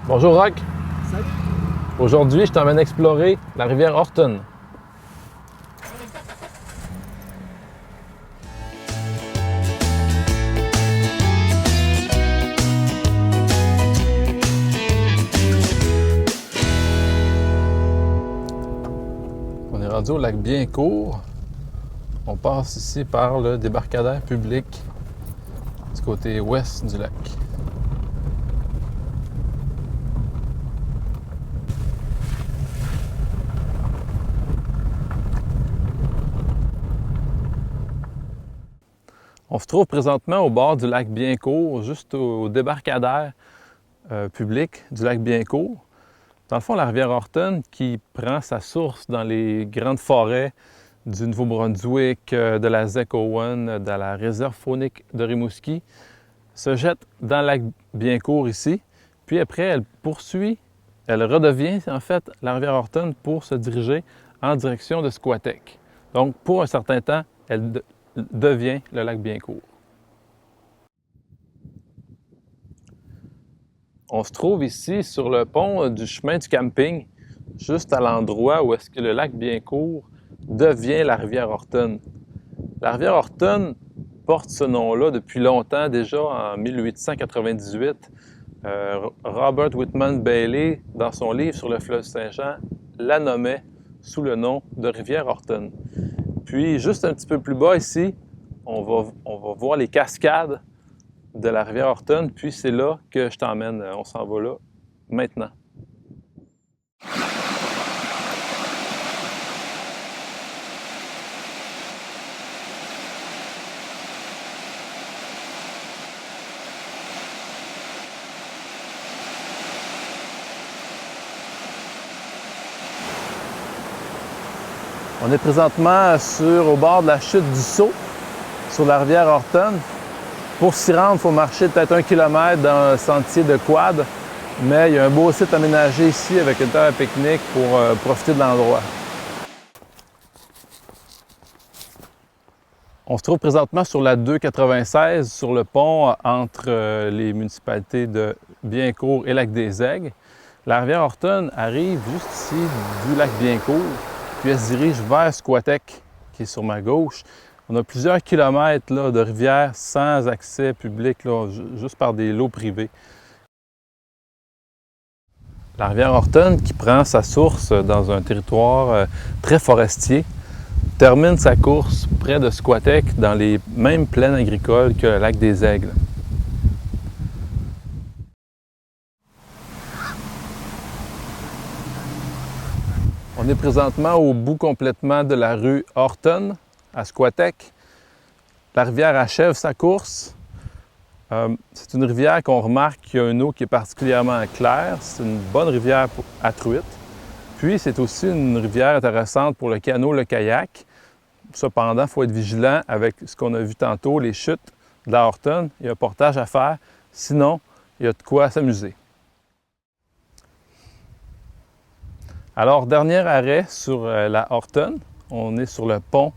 Bonjour Rock. Salut! Aujourd'hui, je t'emmène explorer la rivière Horton. On est rendu au lac Biencourt. On passe ici par le débarcadère public du côté ouest du lac. On se trouve présentement au bord du lac Biencourt, juste au débarcadère public du lac Biencourt. Dans le fond, la rivière Horton, qui prend sa source dans les grandes forêts du Nouveau-Brunswick, de la Zec-Owen, de la réserve faunique de Rimouski, se jette dans le lac Biencourt ici. Puis après, elle poursuit, elle redevient en fait la rivière Horton pour se diriger en direction de Squatek. Donc, pour un certain temps, elle devient le lac Biencourt. On se trouve ici sur le pont du chemin du camping, juste à l'endroit où est-ce que le lac Biencourt devient la rivière Horton. La rivière Horton porte ce nom-là depuis longtemps, déjà en 1898. Robert Whitman Bailey, dans son livre sur le fleuve Saint-Jean, la nommait sous le nom de rivière Horton. Puis, juste un petit peu plus bas ici, on va voir les cascades de la rivière Horton, puis c'est là que je t'emmène. On s'en va là maintenant. On est présentement au bord de la chute du Saut, sur la rivière Horton. Pour s'y rendre, il faut marcher peut-être 1 kilomètre dans un sentier de quad, mais il y a un beau site aménagé ici avec une terre à pique-nique pour profiter de l'endroit. On se trouve présentement sur la 296, sur le pont entre les municipalités de Biencourt et Lac-des-Aigles. La rivière Horton arrive juste ici du lac Biencourt, puis elle se dirige vers Squatek, qui est sur ma gauche. On a plusieurs kilomètres là, de rivière sans accès public, là, juste par des lots privés. La rivière Horton, qui prend sa source dans un territoire très forestier, termine sa course près de Squatek, dans les mêmes plaines agricoles que le lac des Aigles. On est présentement au bout complètement de la rue Horton, à Squatek. La rivière achève sa course. C'est une rivière qu'on remarque qui a une eau qui est particulièrement claire. C'est une bonne rivière à truites. Puis, c'est aussi une rivière intéressante pour le canot, le kayak. Cependant, il faut être vigilant avec ce qu'on a vu tantôt, les chutes de la Horton. Il y a un portage à faire. Sinon, il y a de quoi s'amuser. Alors, dernier arrêt sur la Horton. On est sur le pont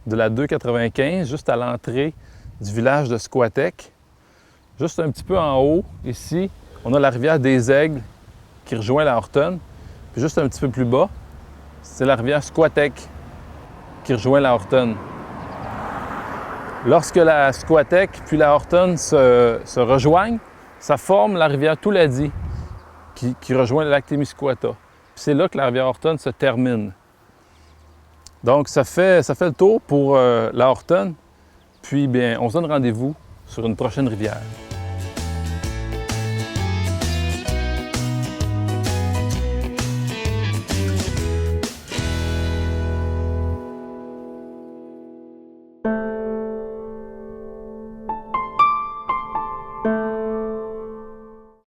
de la 295, juste à l'entrée du village de Squatek. Juste un petit peu en haut, ici, on a la rivière des Aigles qui rejoint la Horton. Puis juste un petit peu plus bas, c'est la rivière Squatek qui rejoint la Horton. Lorsque la Squatek puis la Horton se rejoignent, ça forme la rivière Touladi qui rejoint le lac Témiscouata. C'est là que la rivière Horton se termine. Donc, ça fait le tour pour la Horton. Puis, bien, on se donne rendez-vous sur une prochaine rivière.